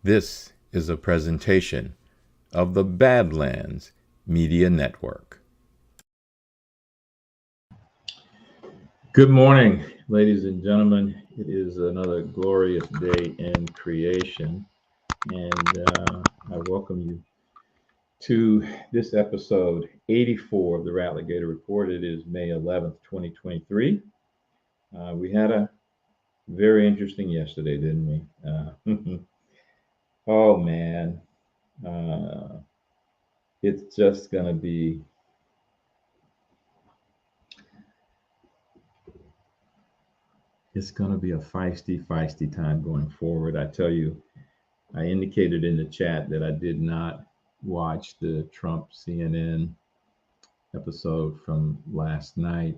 This is a presentation of the Badlands Media Network. Good morning, ladies and gentlemen. It is another glorious day in creation, and I welcome you to this episode 84 of the Rattler-Gator Report. It is May 11th, 2023. We had a very interesting yesterday, didn't we? Oh man, it's just gonna be a feisty time going forward. I tell you, I indicated in the chat that I did not watch the Trump CNN episode from last night.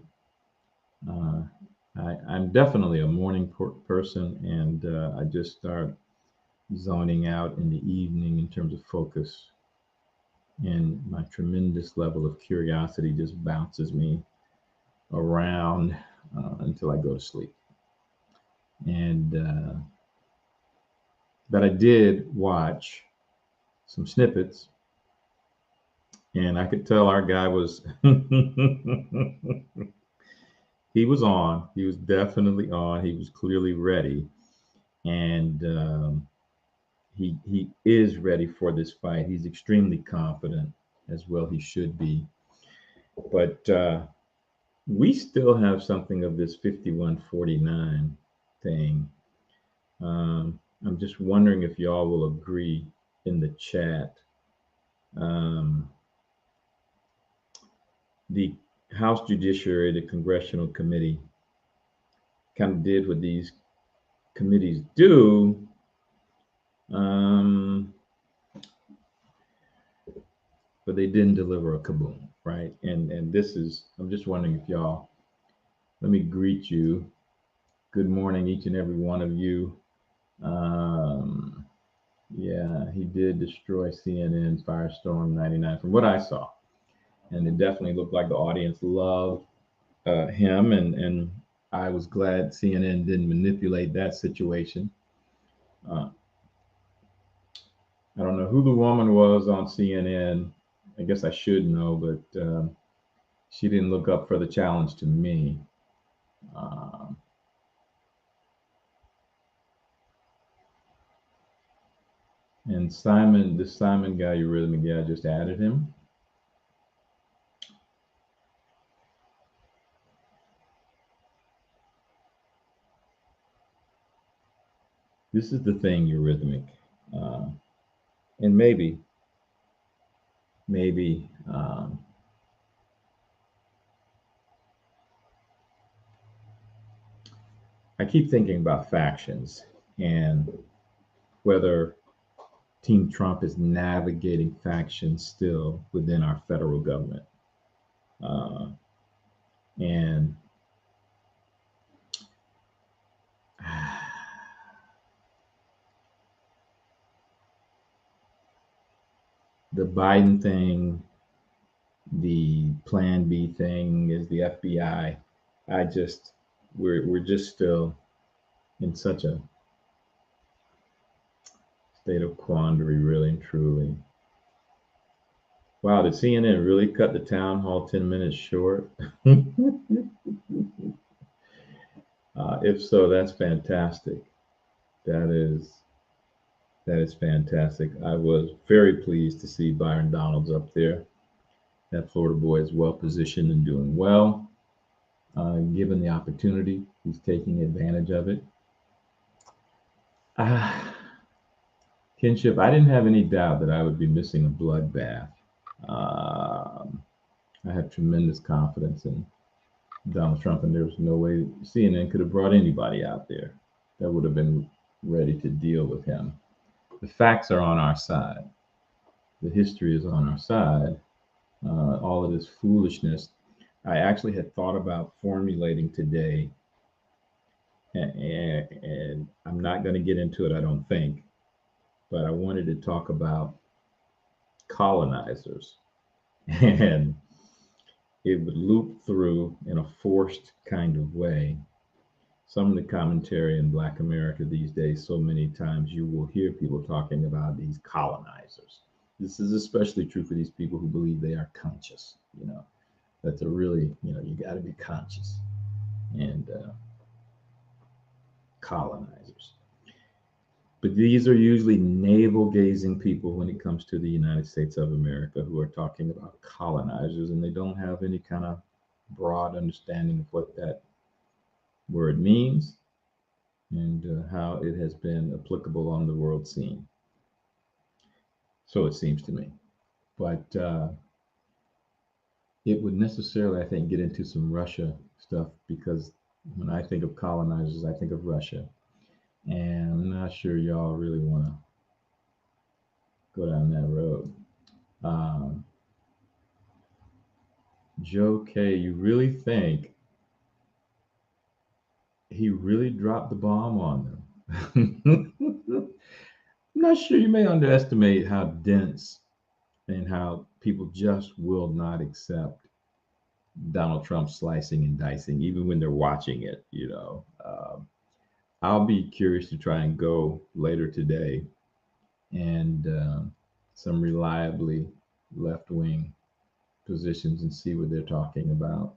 I'm definitely a morning person, and I just start zoning out in the evening in terms of focus. And my tremendous level of curiosity just bounces me around until I go to sleep. But I did watch some snippets, and I could tell our guy was he was on. He was definitely on. He was clearly ready, and he is ready for this fight. He's extremely confident, as well he should be. But we still have something of this 51-49 thing. I'm just wondering if y'all will agree in the chat. The House Judiciary, the Congressional Committee, kind of did what these committees do. But they didn't deliver a kaboom, right? And this is, I'm just wondering if y'all, let me greet you. Good morning, each and every one of you. Yeah, he did destroy CNN Firestorm 99 from what I saw. And it definitely looked like the audience loved him. And I was glad CNN didn't manipulate that situation. I don't know who the woman was on CNN. I guess I should know, but she didn't look up for the challenge to me. And Simon, this Simon guy, Eurythmic guy, just added him. This is the thing, Eurythmic. And maybe, I keep thinking about factions and whether Team Trump is navigating factions still within our federal government. And the Biden thing, the Plan B thing is the FBI. We're just still in such a state of quandary, really and truly. Wow, did CNN really cut the town hall 10 minutes short? If so, that's fantastic. That is fantastic. I was very pleased to see Byron Donalds up there. That Florida boy is well positioned and doing well. Given the opportunity, he's taking advantage of it. Kinship, I didn't have any doubt that I would be missing a bloodbath. I have tremendous confidence in Donald Trump, and there was no way CNN could have brought anybody out there that would have been ready to deal with him. The facts are on our side. The history is on our side. All of this foolishness, I actually had thought about formulating today, and I'm not going to get into it, I don't think, but I wanted to talk about colonizers. And it would loop through in a forced kind of way some of the commentary in Black America these days, so many times you will hear people talking about these colonizers. This is especially true for these people who believe they are conscious, that they're really, you got to be conscious and colonizers. But these are usually navel gazing people when it comes to the United States of America who are talking about colonizers, and they don't have any kind of broad understanding of what that word means and how it has been applicable on the world scene. So it seems to me. But it would necessarily, I think, get into some Russia stuff because when I think of colonizers, I think of Russia. And I'm not sure y'all really want to go down that road. Joe K, you really think he really dropped the bomb on them? I'm not sure. You may underestimate how dense and how people just will not accept Donald Trump slicing and dicing, even when they're watching it. I'll be curious to try and go later today and some reliably left wing positions and see what they're talking about.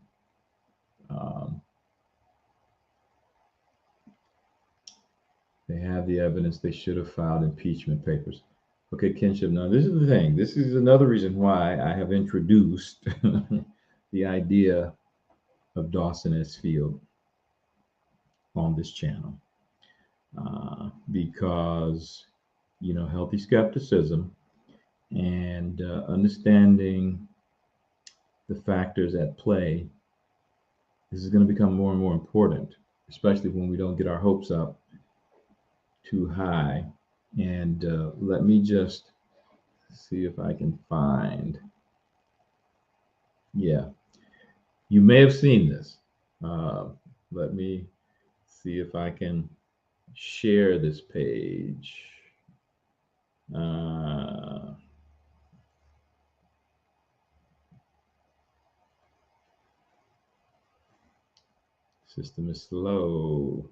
They have the evidence. They should have filed impeachment papers. Okay, Kinship. Now, this is the thing. This is another reason why I have introduced the idea of Dawson S. Field on this channel. Because, healthy skepticism and understanding the factors at play, this is going to become more and more important, especially when we don't get our hopes up too high. And let me just see if I can find. Yeah, you may have seen this. Let me see if I can share this page. System is slow.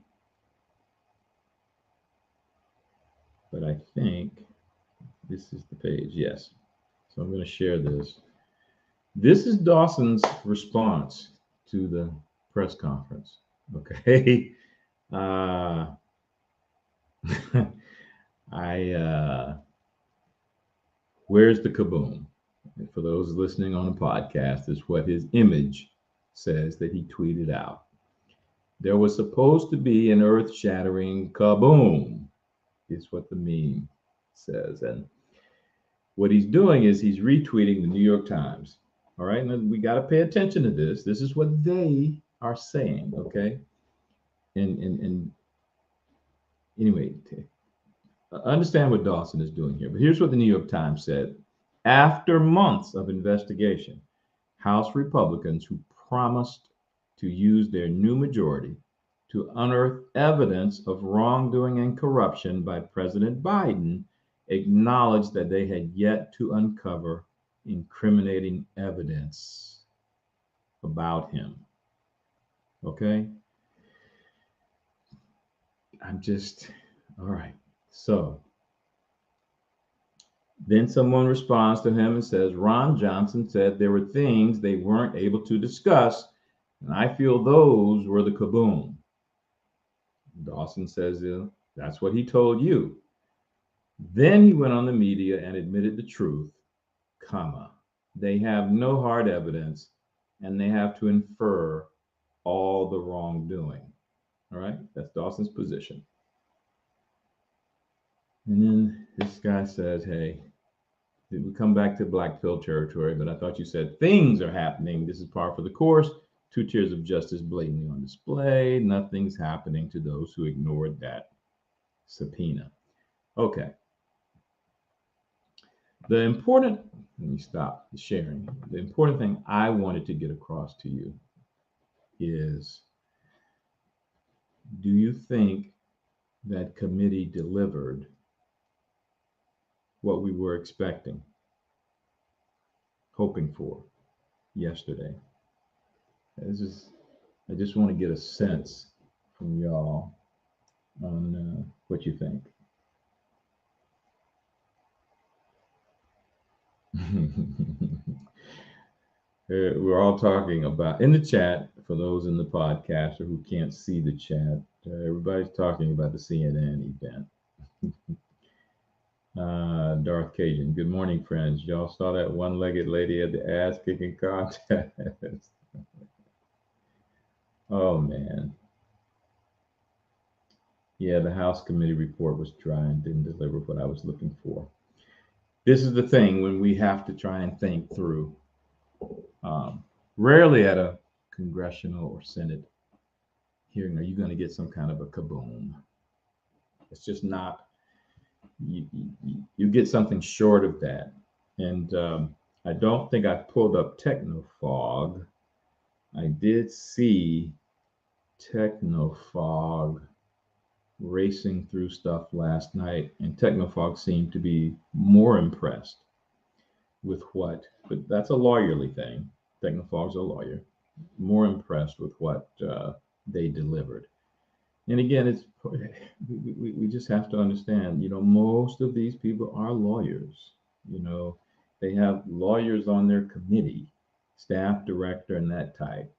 But I think this is the page. Yes. So I'm going to share this. This is Dawson's response to the press conference. Okay. Where's the kaboom? And for those listening on the podcast, is what his image says that he tweeted out. There was supposed to be an earth shattering kaboom, is what the meme says. And what he's doing is he's retweeting the New York Times. All right. And we got to pay attention to this. This is what they are saying. Okay. And anyway, understand what Dawson is doing here. But here's what the New York Times said. After months of investigation, House Republicans who promised to use their new majority to unearth evidence of wrongdoing and corruption by President Biden acknowledged that they had yet to uncover incriminating evidence about him. Okay? All right. So then someone responds to him and says, Ron Johnson said there were things they weren't able to discuss, and I feel those were the kaboom. Dawson says, that's what he told you. Then he went on the media and admitted the truth, they have no hard evidence and they have to infer all the wrongdoing. All right, that's Dawson's position. And then this guy says, hey, we come back to black pill territory, but I thought you said things are happening. This is par for the course. 2 tiers of justice blatantly on display. Nothing's happening to those who ignored that subpoena. Okay. Let me stop the sharing. The important thing I wanted to get across to you is, do you think that committee delivered what we were expecting, hoping for yesterday? I just want to get a sense from y'all on what you think. We're all talking about in the chat for those in the podcast or who can't see the chat. Everybody's talking about the CNN event. Darth Cajun, good morning, friends. Y'all saw that one-legged lady at the ass kicking contest? Oh man, yeah, the House committee report was dry and didn't deliver what I was looking for. This is the thing when we have to try and think through. Rarely at a congressional or Senate hearing are you going to get some kind of a kaboom. It's just not. You get something short of that, and I don't think I pulled up Technofog. I did see Technofog racing through stuff last night, and Technofog seemed to be more impressed with what, but that's a lawyerly thing. Technofog's a lawyer, more impressed with what they delivered. And again, it's we just have to understand, most of these people are lawyers. They have lawyers on their committee, staff director, and that type.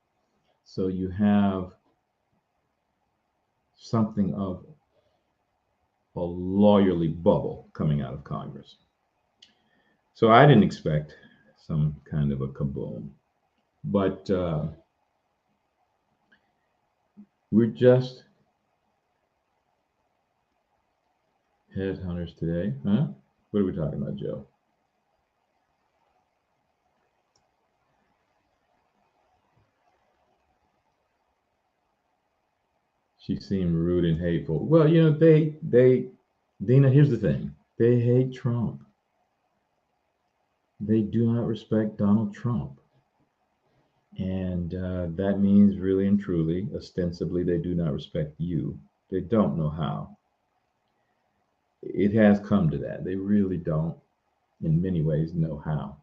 So you have something of a lawyerly bubble coming out of Congress. So I didn't expect some kind of a kaboom, but we're just headhunters today, huh? What are we talking about, Joe? She seemed rude and hateful. Well, Dina, here's the thing. They hate Trump. They do not respect Donald Trump. And that means really and truly, ostensibly, they do not respect you. They don't know how. It has come to that. They really don't, in many ways, know how.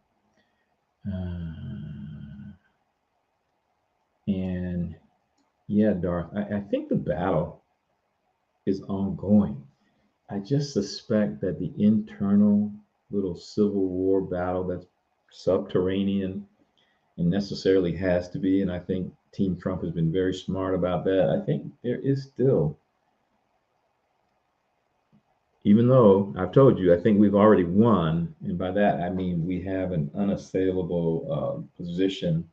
And yeah, Darth, I think the battle is ongoing. I just suspect that the internal little Civil War battle that's subterranean and necessarily has to be, and I think Team Trump has been very smart about that. I think there is still, even though I've told you, I think we've already won, and by that I mean we have an unassailable position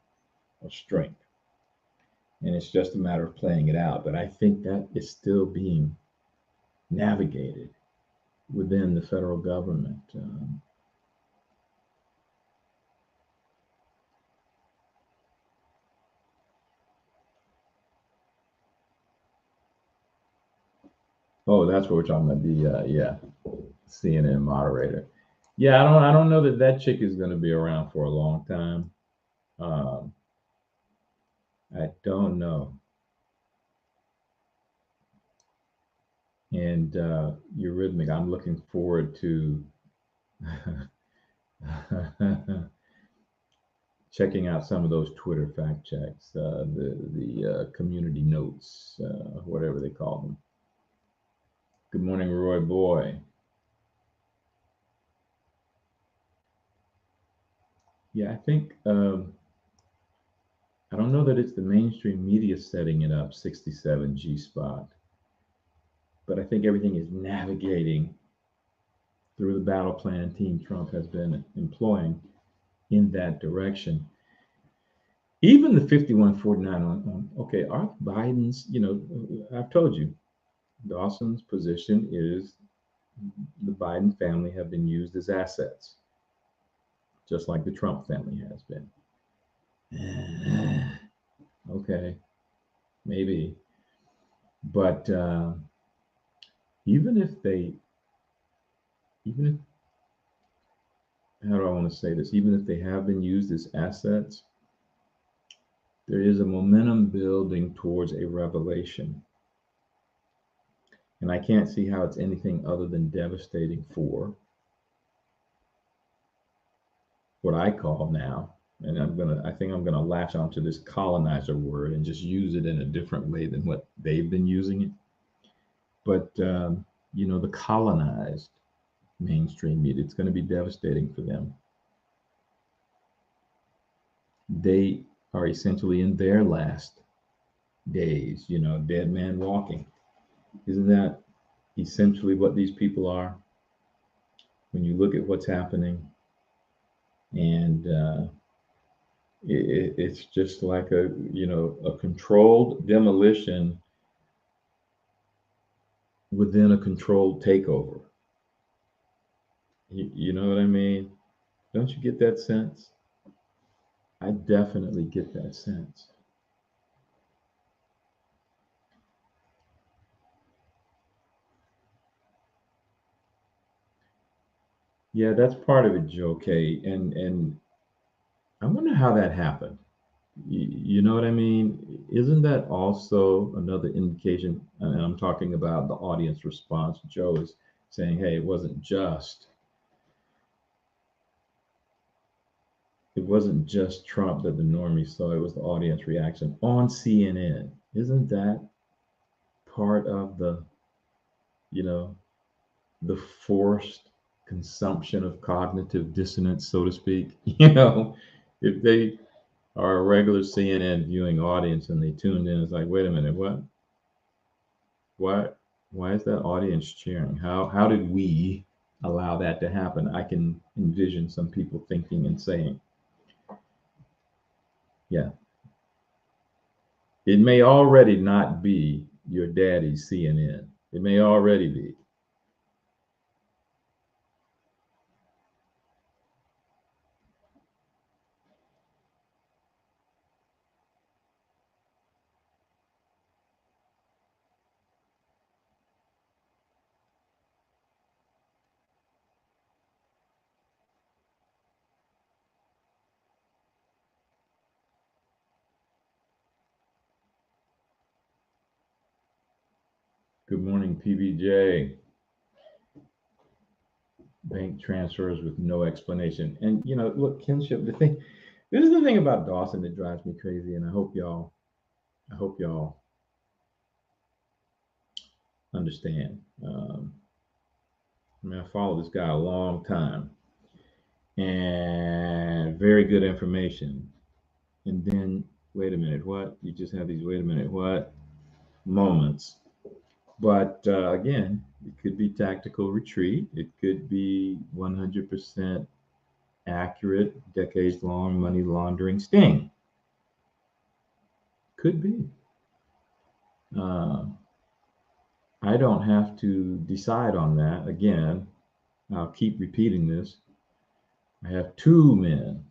of strength, and it's just a matter of playing it out. But I think that is still being navigated within the federal government. Oh, that's what we're talking about. The CNN moderator. Yeah, I don't know that chick is going to be around for a long time. I don't know. And Eurythmic, I'm looking forward to checking out some of those Twitter fact checks, the community notes, whatever they call them. Good morning, Roy Boy. Yeah, I think I don't know that it's the mainstream media setting it up 67 G spot, but I think everything is navigating through the battle plan Team Trump has been employing in that direction. Even the 5149 on okay, Arthur Biden's, I've told you, Dawson's position is the Biden family have been used as assets, just like the Trump family has been. Okay, maybe. But even if, how do I want to say this? Even if they have been used as assets, there is a momentum building towards a revelation. And I can't see how it's anything other than devastating for what I call now and I think I'm gonna latch onto this colonizer word and just use it in a different way than what they've been using it. But the colonized mainstream media, it's going to be devastating for them. They are essentially in their last days, dead man walking. Isn't that essentially what these people are? When you look at what's happening, and it's just like a controlled demolition within a controlled takeover. You know what I mean? Don't you get that sense? I definitely get that sense. Yeah, that's part of it, Joe K. And I wonder how that happened. You know what I mean? Isn't that also another indication? And I'm talking about the audience response. Joe is saying, "Hey, it wasn't just Trump that the normies saw. It was the audience reaction on CNN. Isn't that part of you know, the forced consumption of cognitive dissonance, so to speak? If they are a regular CNN viewing audience and they tuned in, it's like, wait a minute, what? Why? Why is that audience cheering? How did we allow that to happen? I can envision some people thinking and saying, yeah, it may already not be your daddy's CNN. It may already be. Good morning, PBJ. Bank transfers with no explanation. And look, kinship. This is the thing about Dawson that drives me crazy, and I hope y'all understand. I mean, I followed this guy a long time, and very good information. And then, wait a minute, what? You just have these wait a minute, what moments. But again, it could be tactical retreat. It could be 100% accurate, decades long money laundering sting. Could be. Uh, I don't have to decide on that. Again, I'll keep repeating this. I have two men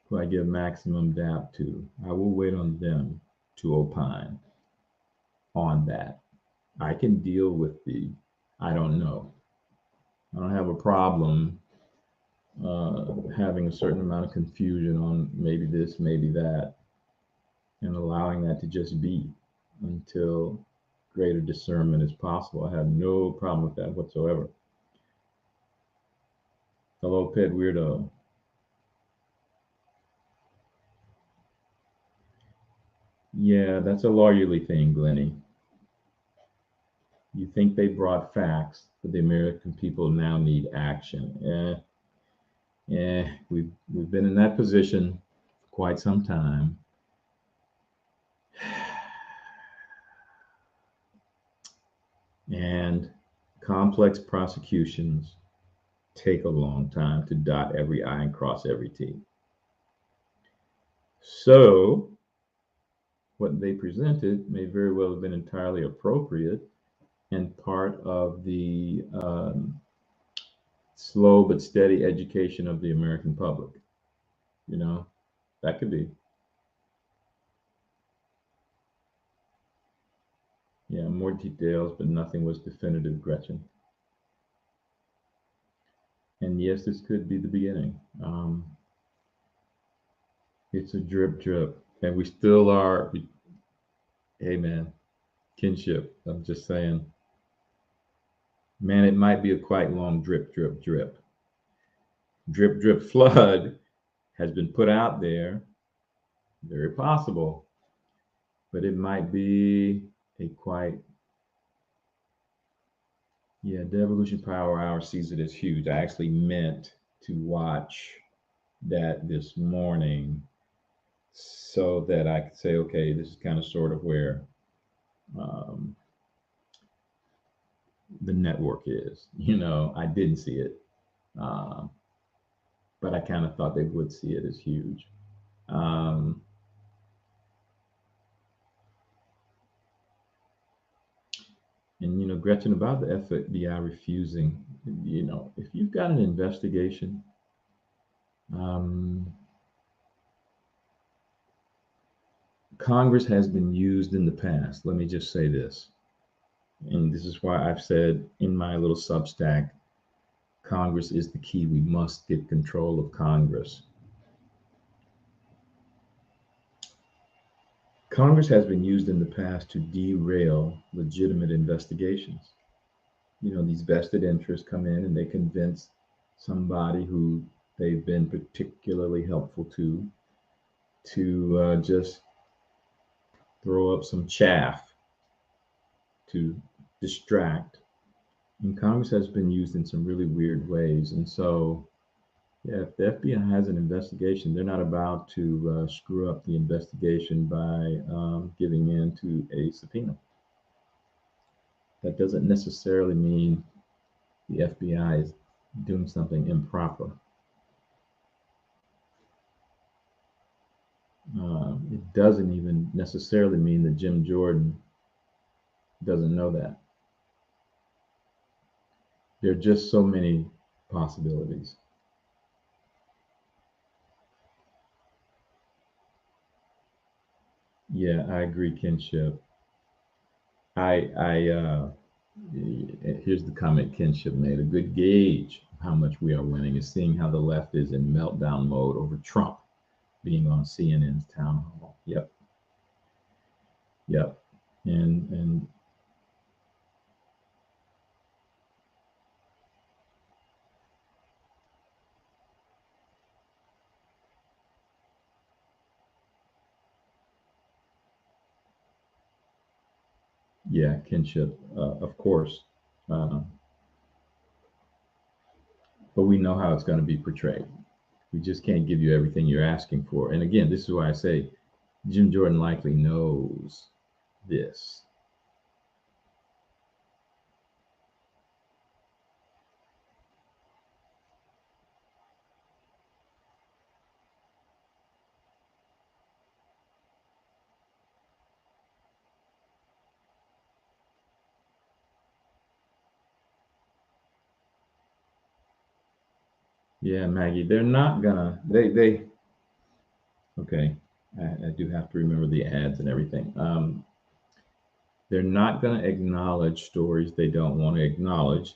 who I give maximum dap to. I will wait on them to opine on that. I can deal with I don't know. I don't have a problem having a certain amount of confusion on maybe this, maybe that, and allowing that to just be until greater discernment is possible. I have no problem with that whatsoever. Hello, Pet Weirdo. Yeah, that's a lawyerly thing, Glennie. You think they brought facts, but the American people now need action. We've been in that position for quite some time. And complex prosecutions take a long time to dot every I and cross every T. So what they presented may very well have been entirely appropriate and part of the slow but steady education of the American public. That could be. Yeah, more details, but nothing was definitive, Gretchen. And yes, this could be the beginning. It's a drip drip, and we still are. Hey, man, kinship. I'm just saying, man, it might be a quite long drip, drip, drip. Drip, drip, flood has been put out there. Very possible, but it might be a quite, yeah, Devolution Power Hour sees it as huge. I actually meant to watch that this morning so that I could say, okay, this is kind of sort of where um, the network is. I didn't see it, um, but I kind of thought they would see it as huge. Um, and Gretchen, about the FBI refusing, if you've got an investigation, Congress has been used in the past. Let me just say this, and this is why I've said in my little Substack, Congress is the key. We must get control of Congress. Congress has been used in the past to derail legitimate investigations. These vested interests come in and they convince somebody who they've been particularly helpful to just throw up some chaff to distract. And Congress has been used in some really weird ways. And so, yeah, if the FBI has an investigation, they're not about to screw up the investigation by giving in to a subpoena. That doesn't necessarily mean the FBI is doing something improper. It doesn't even necessarily mean that Jim Jordan doesn't know that. There are just so many possibilities. Yeah, I agree, Kinship. Here's the comment Kinship made. A good gauge of how much we are winning is seeing how the left is in meltdown mode over Trump being on CNN's town hall. Yep. And yeah, Kinship, of course. But we know how it's going to be portrayed. We just can't give you everything you're asking for. And again, this is why I say Jim Jordan likely knows this. Yeah, Maggie, they're not gonna, okay, I do have to remember the ads and everything. They're not gonna acknowledge stories they don't want to acknowledge.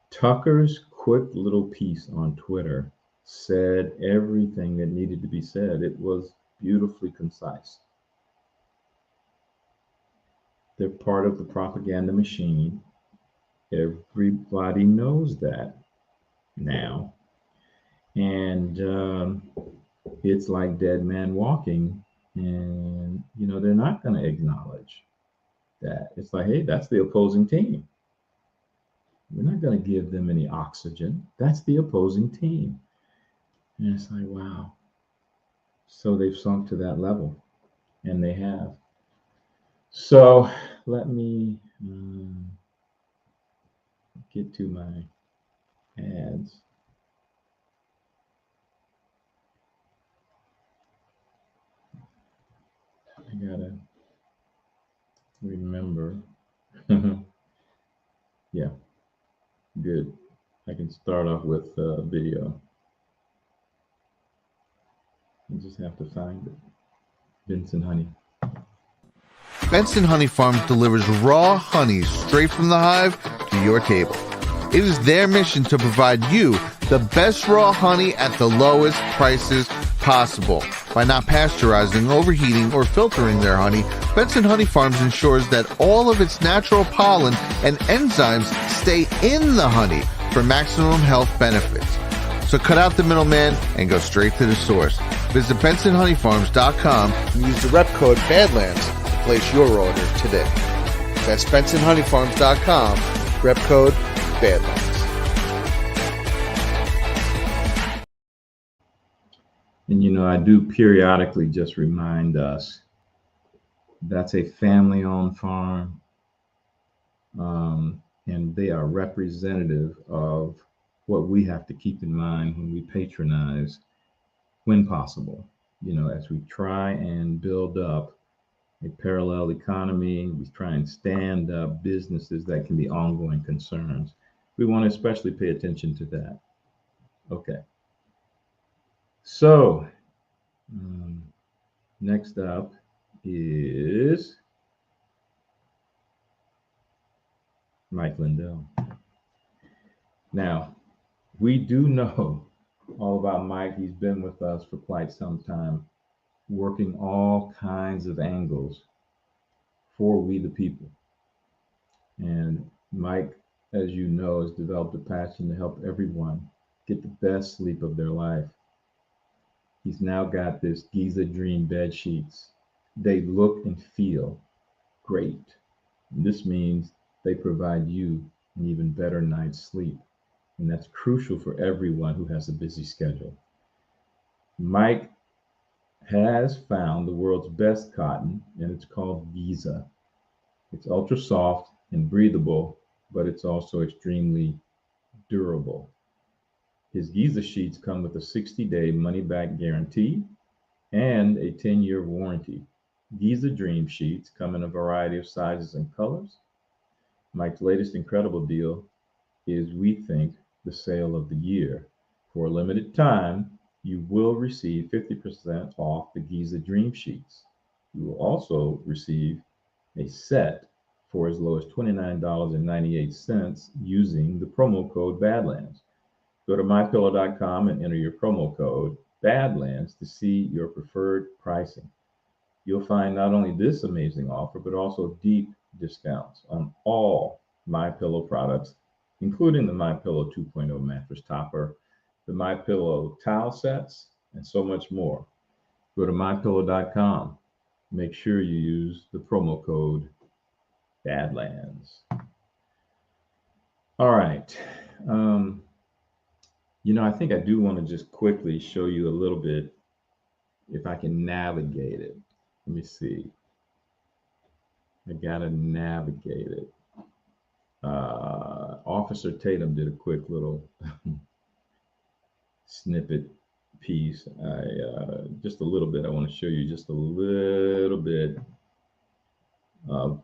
Tucker's quick little piece on Twitter said everything that needed to be said. It was beautifully concise. They're part of the propaganda machine. Everybody knows that now. And it's like Dead Man Walking. And, they're not going to acknowledge that. It's like, hey, that's the opposing team. We're not going to give them any oxygen. That's the opposing team. And it's like, wow. So they've sunk to that level. And they have. So let me get to my ads. I gotta remember. Yeah, good. I can start off with video. You just have to find it. Benson Honey. Benson Honey Farms delivers raw honey straight from the hive to your table. It is their mission to provide you the best raw honey at the lowest prices possible. By not pasteurizing, overheating, or filtering their honey, Benson Honey Farms ensures that all of its natural pollen and enzymes stay in the honey for maximum health benefits. So cut out the middleman and go straight to the source. Visit BensonHoneyFarms.com and use the rep code BADLANDS to place your order today. That's BensonHoneyFarms.com, rep code BADLANDS. And you know, I do periodically just remind us that's a family-owned farm, and they are representative of what we have to keep in mind when we patronize, when possible. You know, as we try and build up a parallel economy, we try and stand up businesses that can be ongoing concerns. We want to especially pay attention to that. Okay. So, next up is Mike Lindell. Now, we do know all about Mike. He's been with us for quite some time, working all kinds of angles for we the people. And Mike, as you know, has developed a passion to help everyone get the best sleep of their life. He's now got this Giza Dream bed sheets. They look and feel great. And this means they provide you an even better night's sleep. And that's crucial for everyone who has a busy schedule. Mike has found the world's best cotton, and it's called Giza. It's ultra soft and breathable, but it's also extremely durable. His Giza sheets come with a 60-day money-back guarantee and a 10-year warranty. Giza Dream sheets come in a variety of sizes and colors. Mike's latest incredible deal is, we think, the sale of the year. For a limited time, you will receive 50% off the Giza Dream sheets. You will also receive a set for as low as $29.98 using the promo code BADLANDS. Go to mypillow.com and enter your promo code BADLANDS to see your preferred pricing. You'll find not only this amazing offer, but also deep discounts on all MyPillow products, including the MyPillow 2.0 mattress topper, the MyPillow towel sets, and so much more. Go to mypillow.com. Make sure you use the promo code BADLANDS. All right. You know, I think I do want to just quickly show you a little bit, if I can navigate it. Let me see. I gotta navigate it. Officer Tatum did a quick little snippet piece. Just a little bit. I want to show you just a little bit of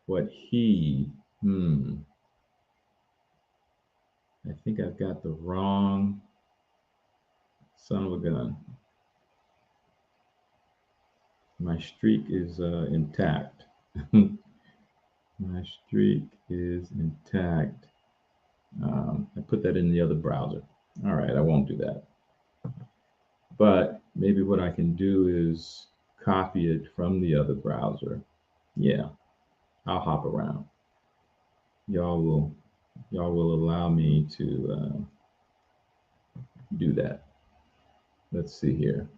what he. I think I've got the wrong son of a gun. My streak is intact. My streak is intact. I put that in the other browser. All right, I won't do that. But maybe what I can do is copy it from the other browser. Yeah, I'll hop around. Y'all will allow me to do that. Let's see here.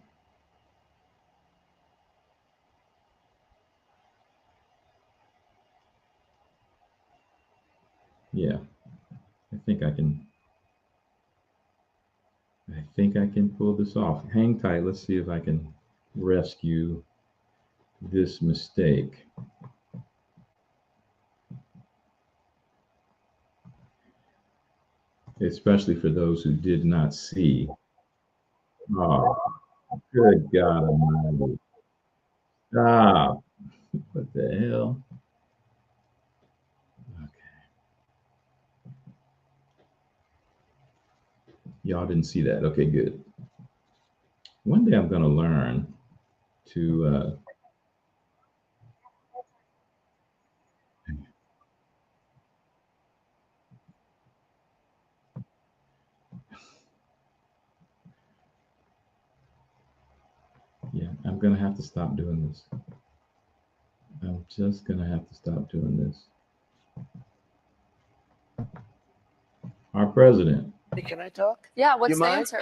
Yeah, I think I can pull this off. Hang tight. Let's see if I can rescue this mistake. Especially for those who did not see. Oh, good God Almighty. Stop. What the hell? Okay. Y'all didn't see that. Okay, good. One day I'm going to learn to yeah, I'm going to have to stop doing this. I'm just going to have to stop doing this. Our president, Can I talk? Yeah, what's You the mind? answer?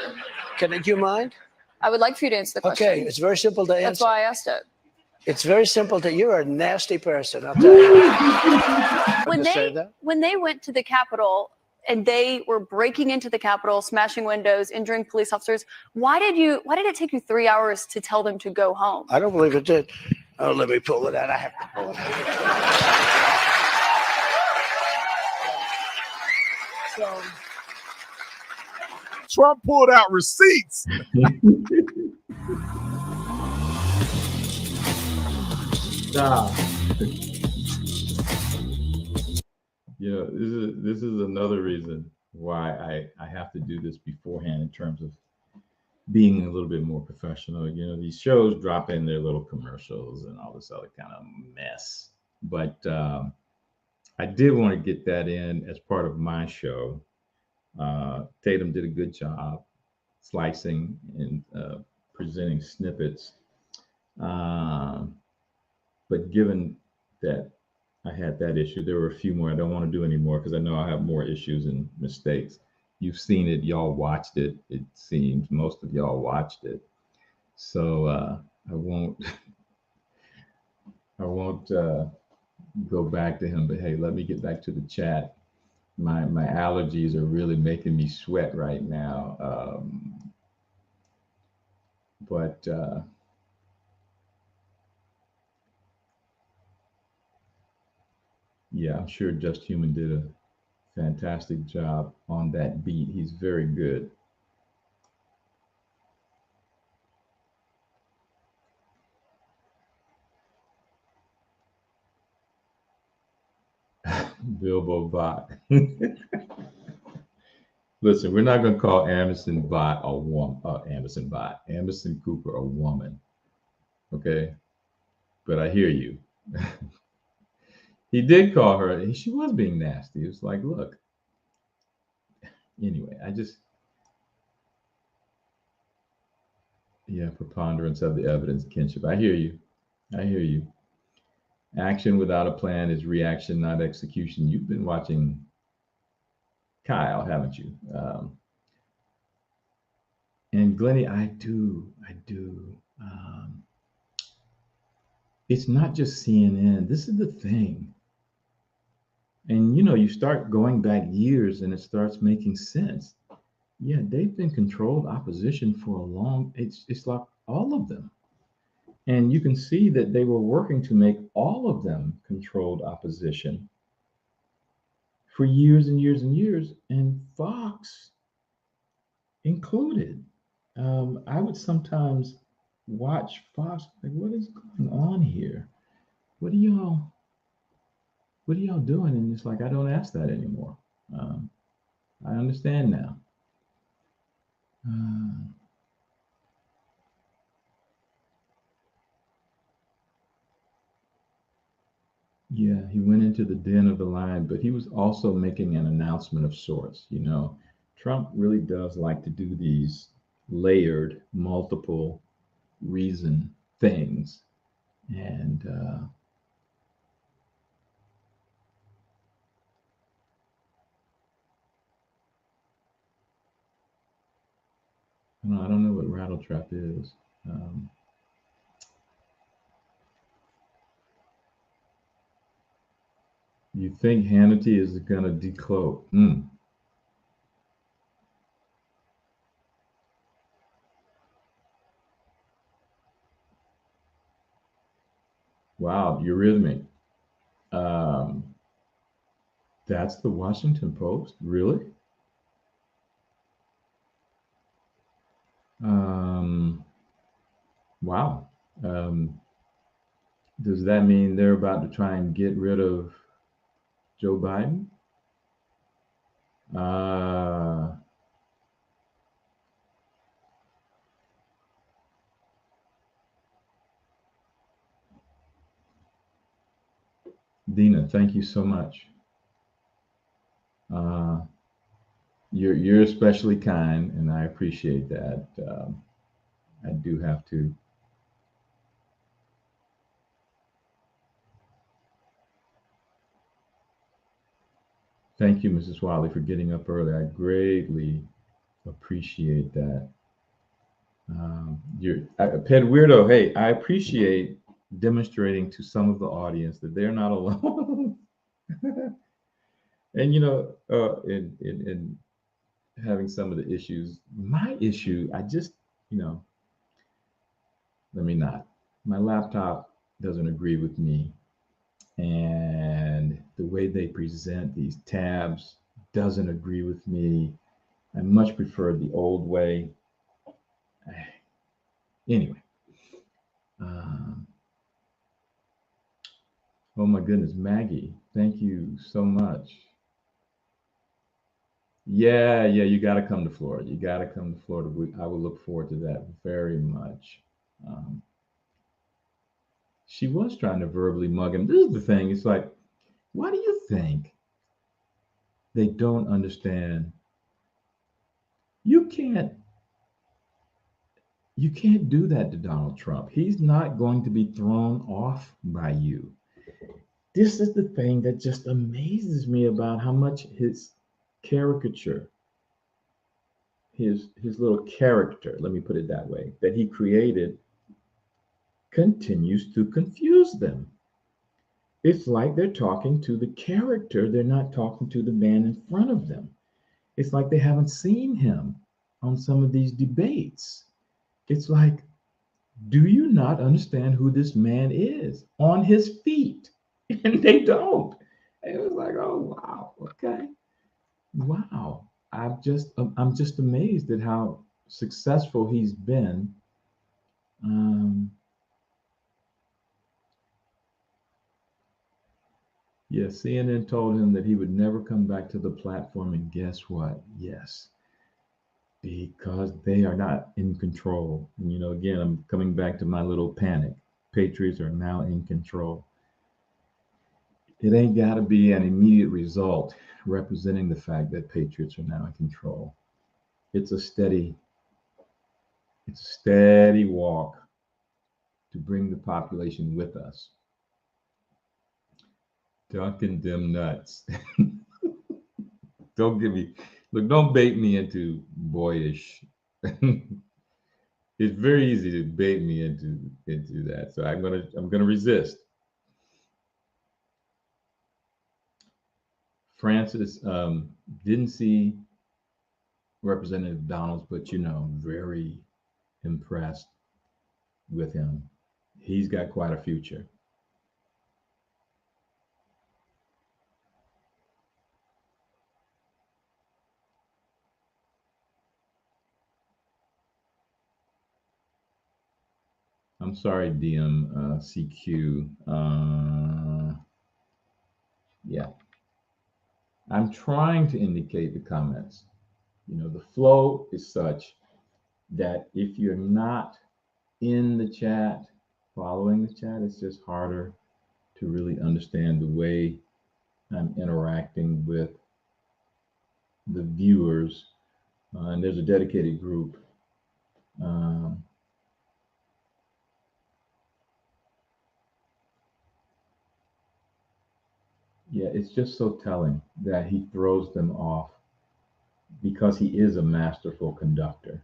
Do you mind? I would like for you to answer the question. Okay, it's very simple to answer. That's why I asked it. It's very simple to. You're a nasty person. I'll tell you. When they went to the Capitol and they were breaking into the Capitol, smashing windows, injuring police officers, why did it take you 3 hours to tell them to go home? I don't believe it did. Oh, let me pull it out. I have to pull it out. Trump pulled out receipts. Stop. You know, this is another reason why I have to do this beforehand in terms of being a little bit more professional. You know, these shows drop in their little commercials and all this other kind of mess. But I did want to get that in as part of my show. Tatum did a good job slicing and presenting snippets. But given that I had that issue, there were a few more. I don't want to do anymore because I know I have more issues and mistakes. You've seen it, y'all watched it. It seems most of y'all watched it. So I won't go back to him. But hey, let me get back to the chat. My allergies are really making me sweat right now. Yeah, I'm sure Just Human did a fantastic job on that beat. He's very good. Bilbo Bot. Listen, we're not going to call Anderson Cooper a woman. Okay? But I hear you. He did call her, she was being nasty. It was like, look. Anyway, preponderance of the evidence, kinship. I hear you. Action without a plan is reaction, not execution. You've been watching Kyle, haven't you? And Glennie, I do. It's not just CNN. This is the thing. And you start going back years and it starts making sense. Yeah, they've been controlled opposition for a long, it's like all of them. And you can see that they were working to make all of them controlled opposition for years and years and years, and Fox included. I would sometimes watch Fox, like, what is going on here? What are y'all doing? And it's like, I don't ask that anymore. I understand now. Yeah, he went into the den of the lion, but he was also making an announcement of sorts. Trump really does like to do these layered, multiple reason things. And I don't know what Rattletrap is. You think Hannity is going to decloak? Wow, Eurythmic. That's the Washington Post? Really? Wow. Does that mean they're about to try and get rid of Joe Biden? Dina, thank you so much. You're especially kind, and I appreciate that. I do have to. Thank you, Mrs. Wiley, for getting up early. I greatly appreciate that. Ped Weirdo, hey, I appreciate demonstrating to some of the audience that they're not alone. And, in having some of the issues, my issue, I just, let me not. My laptop doesn't agree with me. And the way they present these tabs doesn't agree with me. I much prefer the old way. Anyway. Oh my goodness, Maggie, thank you so much. Yeah, you got to come to Florida. You got to come to Florida. I will look forward to that very much. She was trying to verbally mug him. This is the thing. It's like, why do you think they don't understand? You can't do that to Donald Trump. He's not going to be thrown off by you. This is the thing that just amazes me about how much his caricature, his little character, let me put it that way, that he created continues to confuse them. It's like they're talking to the character. They're not talking to the man in front of them. It's like they haven't seen him on some of these debates. It's like, do you not understand who this man is on his feet? And they don't. And it was like, oh, wow. Okay. Wow. I'm just amazed at how successful he's been. Yeah, CNN told him that he would never come back to the platform. And guess what? Yes, because they are not in control. And, again, I'm coming back to my little panic. Patriots are now in control. It ain't got to be an immediate result representing the fact that Patriots are now in control. It's a steady walk to bring the population with us. Dunkin' them nuts. Don't bait me into boyish. It's very easy to bait me into that. So I'm gonna resist. Francis didn't see Representative Donalds, but very impressed with him. He's got quite a future. I'm sorry, DMCQ. Yeah. I'm trying to indicate the comments. The flow is such that if you're not in the chat, following the chat, it's just harder to really understand the way I'm interacting with the viewers. And there's a dedicated group. Yeah, it's just so telling that he throws them off because he is a masterful conductor.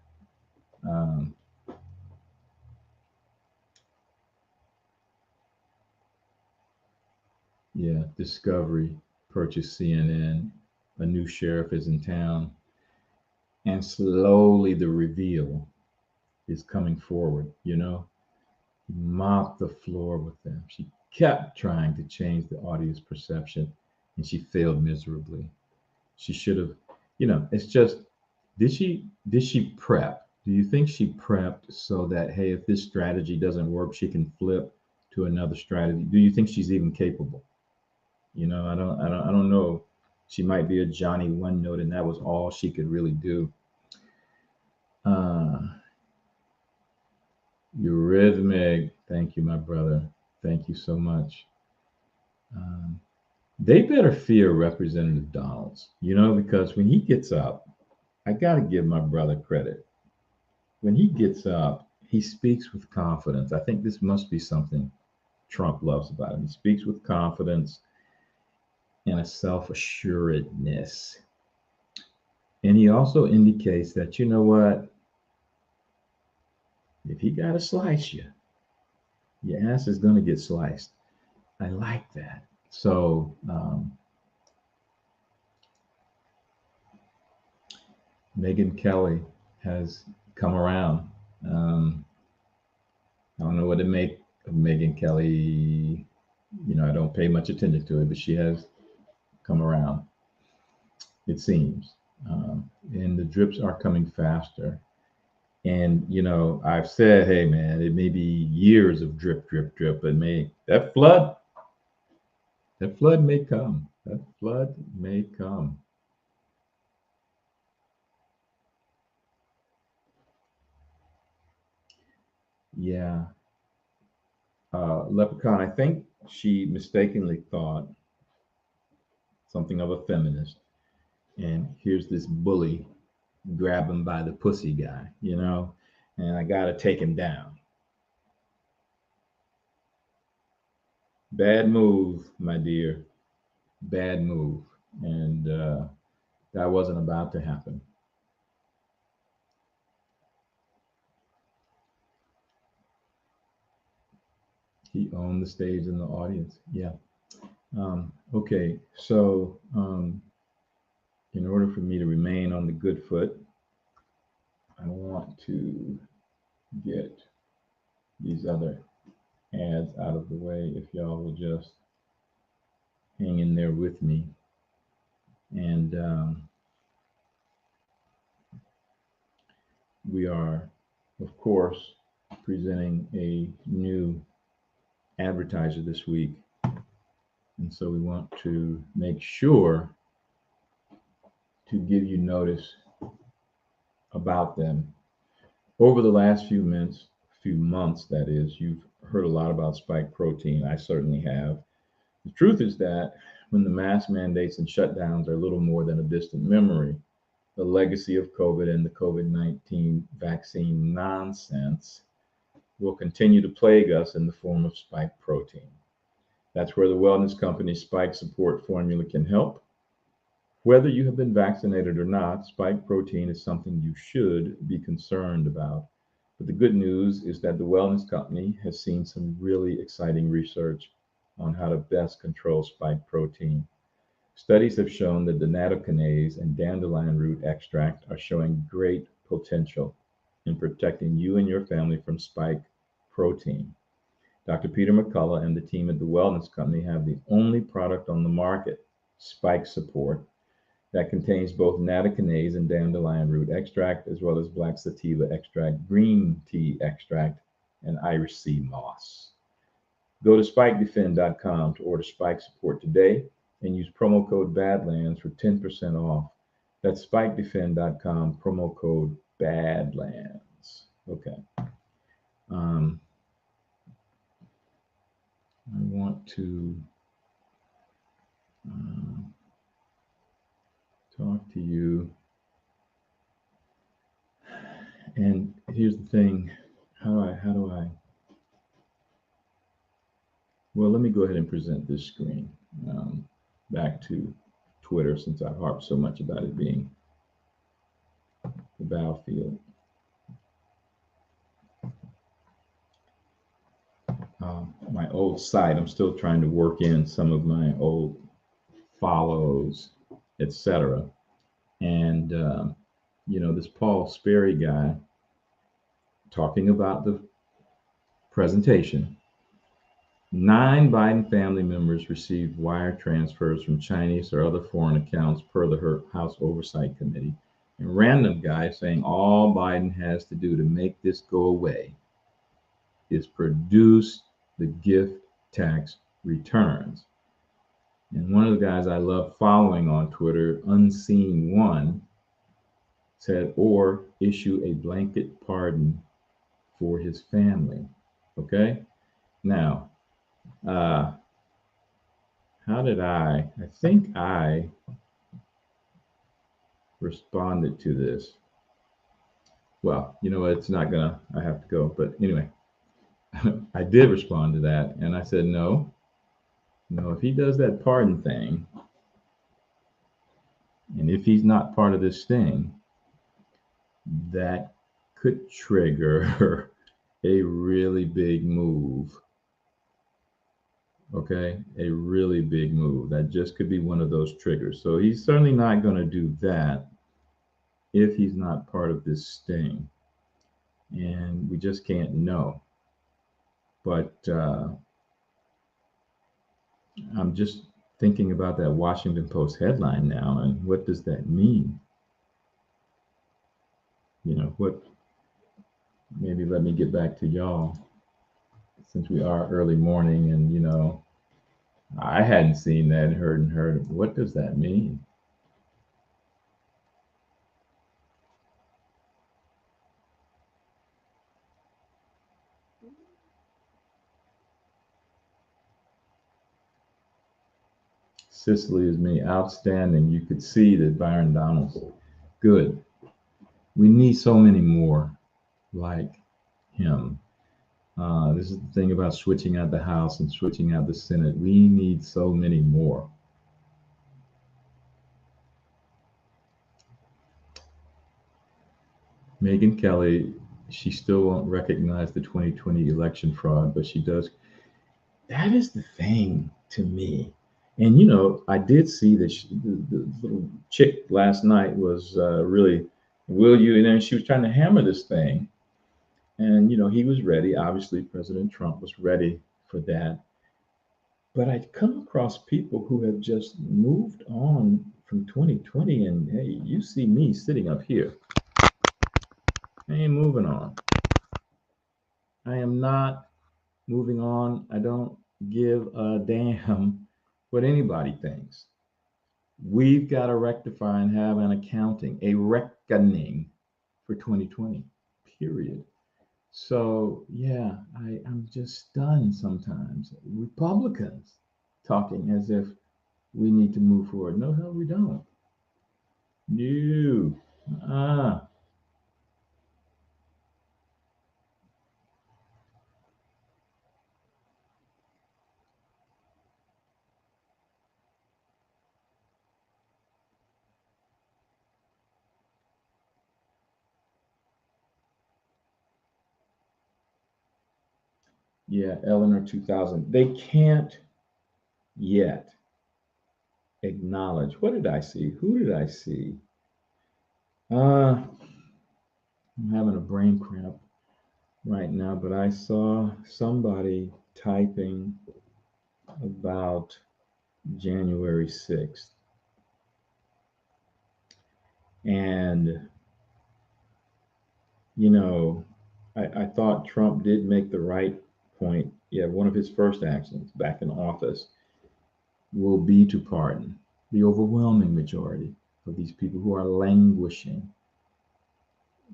Yeah, Discovery purchased CNN. A new sheriff is in town. And slowly the reveal is coming forward, He mopped the floor with them. She kept trying to change the audience perception, and she failed miserably. She should have, it's just, did she prep? Do you think she prepped so that, hey, if this strategy doesn't work, she can flip to another strategy? Do you think she's even capable? I don't know. She might be a Johnny One Note, and that was all she could really do. Eurythmic, thank you, my brother. Thank you so much. They better fear Representative Donalds, because when he gets up, I got to give my brother credit. When he gets up, he speaks with confidence. I think this must be something Trump loves about him. He speaks with confidence. and a self-assuredness. And he also indicates that, you know what, if he got to slice you, your ass is going to get sliced. I like that. So Megyn Kelly has come around. I don't know what to make of Megyn Kelly. You know, I don't pay much attention to it, but she has come around, it seems. And the drips are coming faster. And, you know, I've said, hey, man, it may be years of drip, drip, drip, but that flood may come. That flood may come. Yeah. Leprechaun, I think she mistakenly thought something of a feminist. And here's this bully grab him by the pussy guy, you know, and I got to take him down. Bad move, my dear. Bad move. And that wasn't about to happen. He owned the stage and the audience. Yeah. Okay. So in order for me to remain on the good foot, I want to get these other ads out of the way. If y'all will just hang in there with me. And we are, of course, presenting a new advertiser this week. And so we want to make sure to give you notice about them. Over the last few months, that is, you've heard a lot about spike protein. I certainly have. The truth is that when the mask mandates and shutdowns are little more than a distant memory, the legacy of COVID and the COVID-19 vaccine nonsense will continue to plague us in the form of spike protein. That's where the wellness company Spike Support Formula can help. Whether you have been vaccinated or not, spike protein is something you should be concerned about. But the good news is that the wellness company has seen some really exciting research on how to best control spike protein. Studies have shown that the nattokinase and dandelion root extract are showing great potential in protecting you and your family from spike protein. Dr. Peter McCullough and the team at the Wellness Company have the only product on the market, Spike Support, that contains both nattokinase and dandelion root extract, as well as black sativa extract, green tea extract, and iris sea moss. Go to spikedefend.com to order Spike Support today and use promo code BADLANDS for 10% off. That's spikedefend.com, promo code BADLANDS. Okay. I want to talk to you. And here's the thing, how do I, well, let me go ahead and present this screen back to Twitter, since I harped so much about it being the battlefield. My old site, I'm still trying to work in some of my old follows, etc. And, you know, this Paul Sperry guy talking about the presentation. 9 Biden family members received wire transfers from Chinese or other foreign accounts per the House Oversight Committee. And random guy saying all Biden has to do to make this go away is produce the gift tax returns. And one of the guys I love following on Twitter, Unseen One, said, or issue a blanket pardon for his family. Okay? Now, how did I think I responded to this. Well, you know what? It's not gonna, I have to go. But anyway, I did respond to that. And I said, no, if he does that pardon thing, And if he's not part of this thing, that could trigger a really big move. Okay, a really big move. That just could be one of those triggers. So he's certainly not going to do that if he's not part of this sting. And we just can't know. But I'm just thinking about that Washington Post headline now, and what does that mean? You know, what, maybe let me get back to y'all, since we are early morning, and, you know, I hadn't seen that, heard. What does that mean? Cicely is me, outstanding. You could see that Byron Donalds, good. We need so many more like him. This is the thing about switching out the House and switching out the Senate. We need so many more. Megyn Kelly, she still won't recognize the 2020 election fraud, but she does. That is the thing to me. And, you know, I did see that the little chick last night was really, will you? And then she was trying to hammer this thing. And, you know, he was ready. Obviously, President Trump was ready for that. But I come across people who have just moved on from 2020. And, hey, you see me sitting up here. I ain't moving on. I am not moving on. I don't give a damn what anybody thinks. We've got to rectify and have an accounting, a reckoning for 2020, period. So, yeah, I'm just stunned sometimes. Republicans talking as if we need to move forward. No, hell, we don't. No. Yeah, Eleanor 2000. They can't yet acknowledge. What did I see? Who did I see? I'm having a brain cramp right now, but I saw somebody typing about January 6th. And, you know, I thought Trump did make the right point. Yeah, one of his first actions back in office will be to pardon the overwhelming majority of these people who are languishing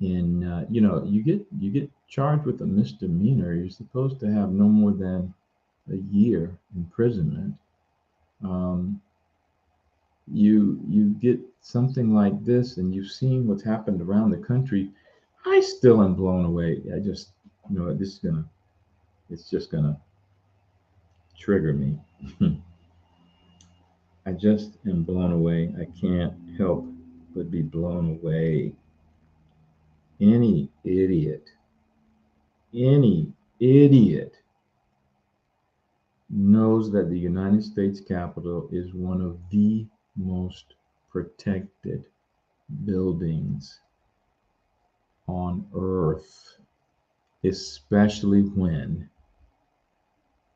in, you know, you get charged with a misdemeanor. You're supposed to have no more than a year imprisonment. You get something like this, and you've seen what's happened around the country. I still am blown away. I just, you know, it's just gonna trigger me. I just am blown away. I can't help but be blown away. Any idiot knows that the United States Capitol is one of the most protected buildings on earth, especially when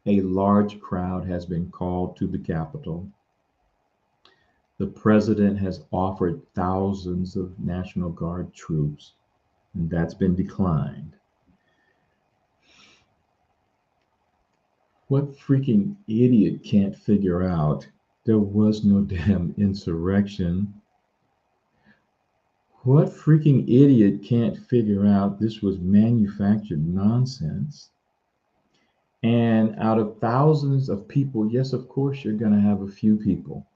a large crowd has been called to the Capitol. The president has offered thousands of National Guard troops, and that's been declined. What freaking idiot can't figure out there was no damn insurrection? What freaking idiot can't figure out this was manufactured nonsense? And out of thousands of people, yes, of course, you're going to have a few people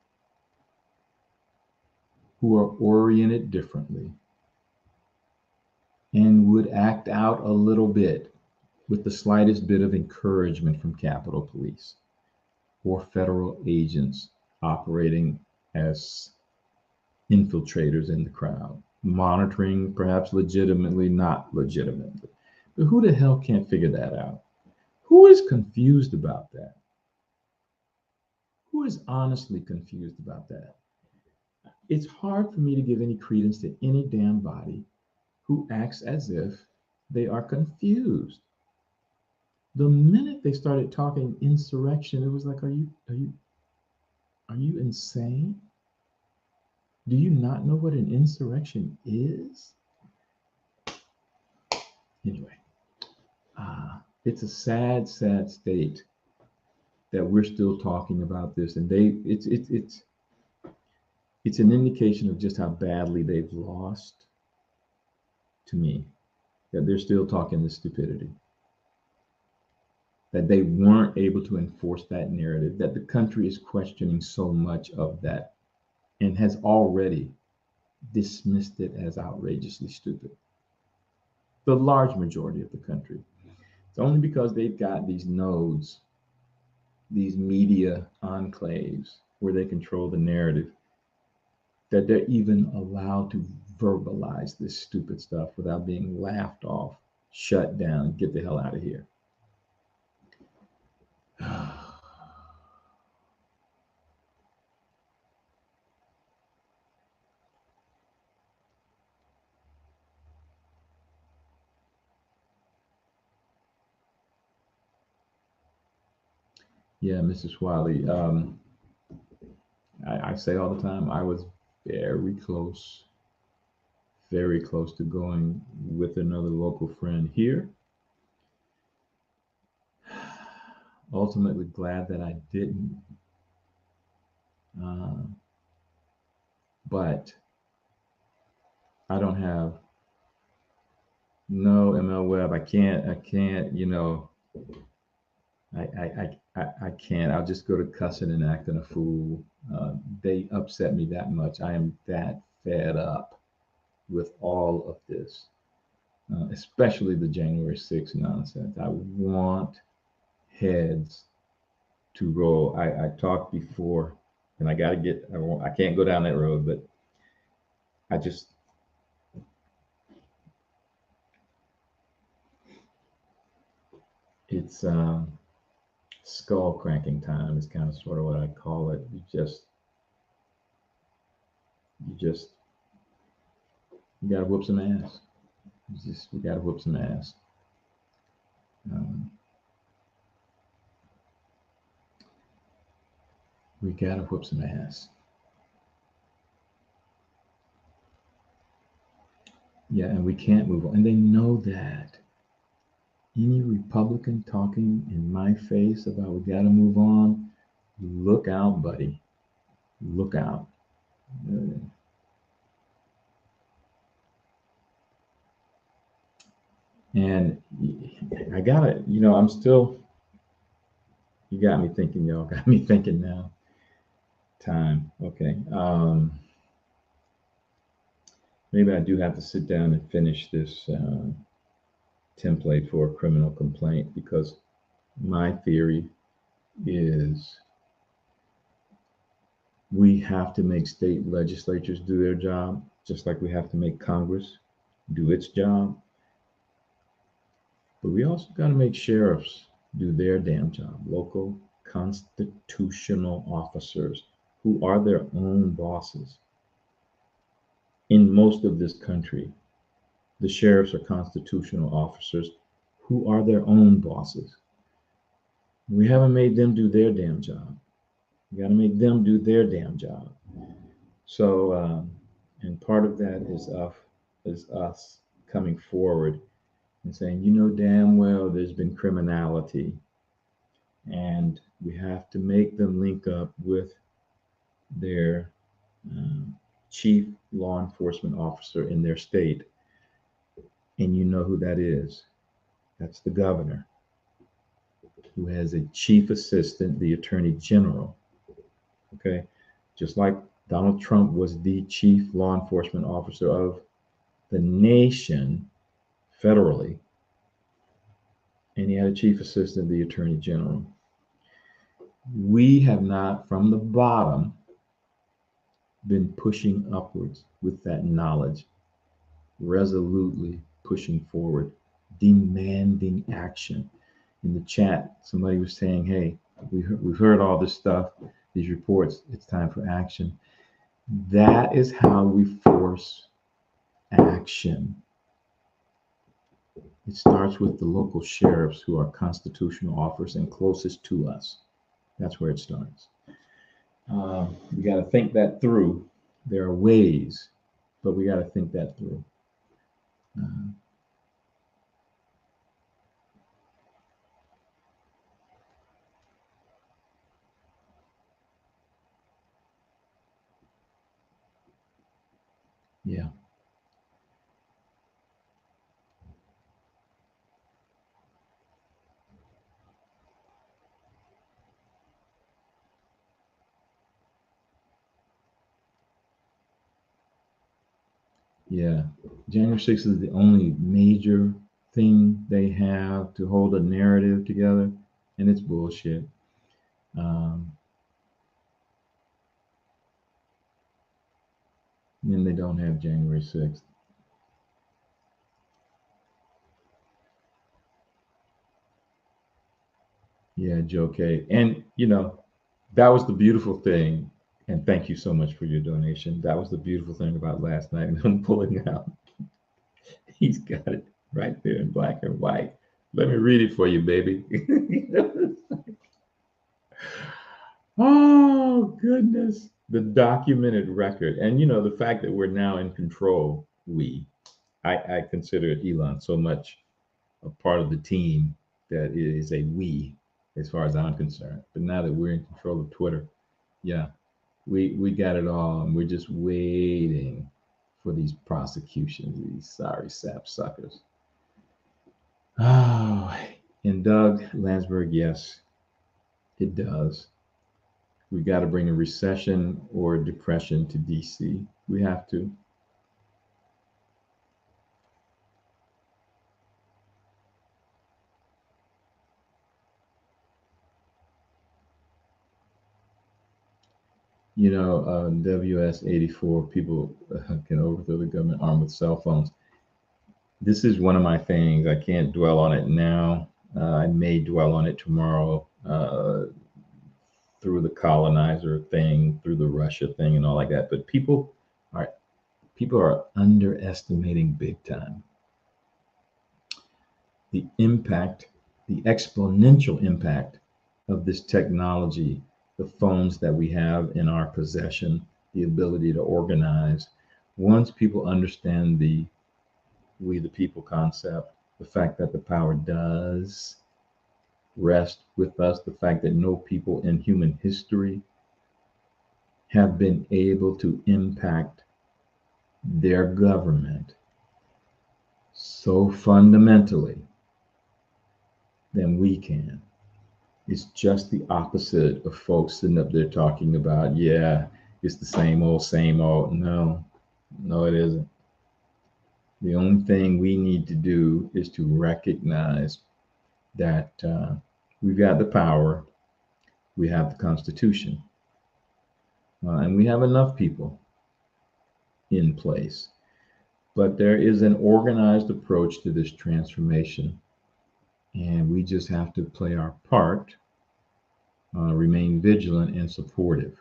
who are oriented differently and would act out a little bit with the slightest bit of encouragement from Capitol Police or federal agents operating as infiltrators in the crowd, monitoring perhaps legitimately, not legitimately. But who the hell can't figure that out? Who is confused about that? Who is honestly confused about that? It's hard for me to give any credence to any damn body who acts as if they are confused. The minute they started talking insurrection, it was like, are you insane? Do you not know what an insurrection is? Anyway, it's a sad, sad state that we're still talking about this, and it's an indication of just how badly they've lost. To me, that they're still talking this stupidity, that they weren't able to enforce that narrative, that the country is questioning so much of that and has already dismissed it as outrageously stupid. The large majority of the country. It's only because they've got these nodes, these media enclaves where they control the narrative, that they're even allowed to verbalize this stupid stuff without being laughed off, shut down, get the hell out of here. Yeah, Mrs. Wiley. I say all the time, I was very close to going with another local friend here. Ultimately glad that I didn't. But I don't have no ML Web. I can't, I can't. I'll just go to cussing and acting a fool. They upset me that much. I am that fed up with all of this, especially the January 6th nonsense. I want heads to roll. I talked before, and I can't go down that road, but it's skull cranking time is kind of sort of what I call it. You gotta whoop some ass. We gotta whoop some ass. We gotta whoop some ass. Yeah, and we can't move on. And they know that. Any Republican talking in my face about we gotta move on, look out, buddy. Look out. And I gotta, I'm still, you got me thinking, y'all got me thinking now. Time, okay. Maybe I do have to sit down and finish this template for a criminal complaint, because my theory is we have to make state legislatures do their job, just like we have to make Congress do its job. But we also got to make sheriffs do their damn job, local constitutional officers who are their own bosses. In most of this country, the sheriffs are constitutional officers who are their own bosses. We haven't made them do their damn job. We got to make them do their damn job. So, and part of that is us coming forward and saying, damn well there's been criminality, and we have to make them link up with their chief law enforcement officer in their state. And you know who that is. That's the governor, who has a chief assistant, the attorney general. Okay. Just like Donald Trump was the chief law enforcement officer of the nation federally, and he had a chief assistant, the attorney general. We have not, from the bottom, been pushing upwards with that knowledge, resolutely pushing forward, demanding action. In the chat, somebody was saying, hey, we've heard all this stuff, these reports, it's time for action. That is how we force action. It starts with the local sheriffs who are constitutional officers and closest to us. That's where it starts. We got to think that through. There are ways, but we got to think that through. Yeah. Yeah. January 6th is the only major thing they have to hold a narrative together, and it's bullshit. And they don't have January 6th. Yeah, Joe K. And, you know, that was the beautiful thing. And thank you so much for your donation. That was the beautiful thing about last night. And I'm pulling out. He's got it right there in black and white. Let me read it for you, baby. Oh, goodness. The documented record. And, you know, the fact that we're now in control, I consider Elon so much a part of the team that it is a we, as far as I'm concerned. But now that we're in control of Twitter, yeah, we got it all. And we're just waiting for these prosecutions, these sorry sap suckers. Oh, and Doug Landsberg, yes, it does. We got to bring a recession or depression to DC. We have to. You know, WS84, people can overthrow the government armed with cell phones. This is one of my things. I can't dwell on it now. I may dwell on it tomorrow through the colonizer thing, through the Russia thing and all like that. But people are underestimating big time the impact, the exponential impact of this technology, the phones that we have in our possession, the ability to organize. Once people understand the we the people concept, the fact that the power does rest with us, the fact that no people in human history have been able to impact their government so fundamentally than we can. It's just the opposite of folks sitting up there talking about, yeah, it's the same old, same old. No, it isn't. The only thing we need to do is to recognize that we've got the power, we have the Constitution, and we have enough people in place. But there is an organized approach to this transformation. And we just have to play our part, remain vigilant and supportive,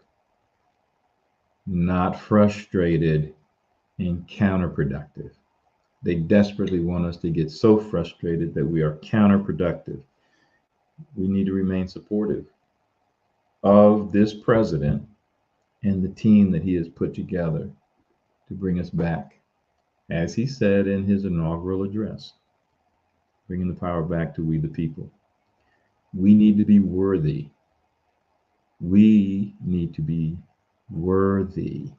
not frustrated and counterproductive. They desperately want us to get so frustrated that we are counterproductive. We need to remain supportive of this president and the team that he has put together to bring us back, as he said in his inaugural address, bringing the power back to we the people. We need to be worthy. We need to be worthy.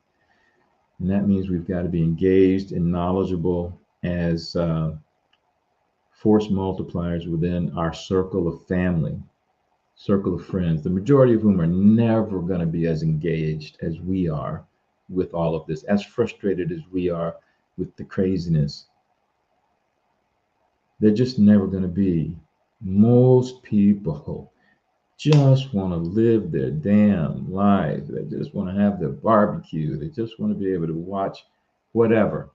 And that means we've got to be engaged and knowledgeable as force multipliers within our circle of family, circle of friends, the majority of whom are never going to be as engaged as we are with all of this, as frustrated as we are with the craziness. They're just never going to be. Most people just want to live their damn life. They just want to have their barbecue. They just want to be able to watch whatever.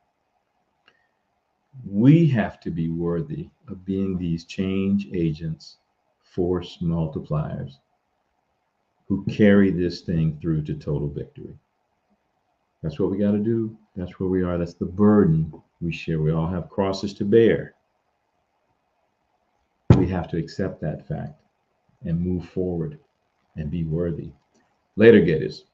We have to be worthy of being these change agents, force multipliers, who carry this thing through to total victory. That's what we got to do. That's where we are. That's the burden we share. We all have crosses to bear. We have to accept that fact and move forward and be worthy. Later, Gators.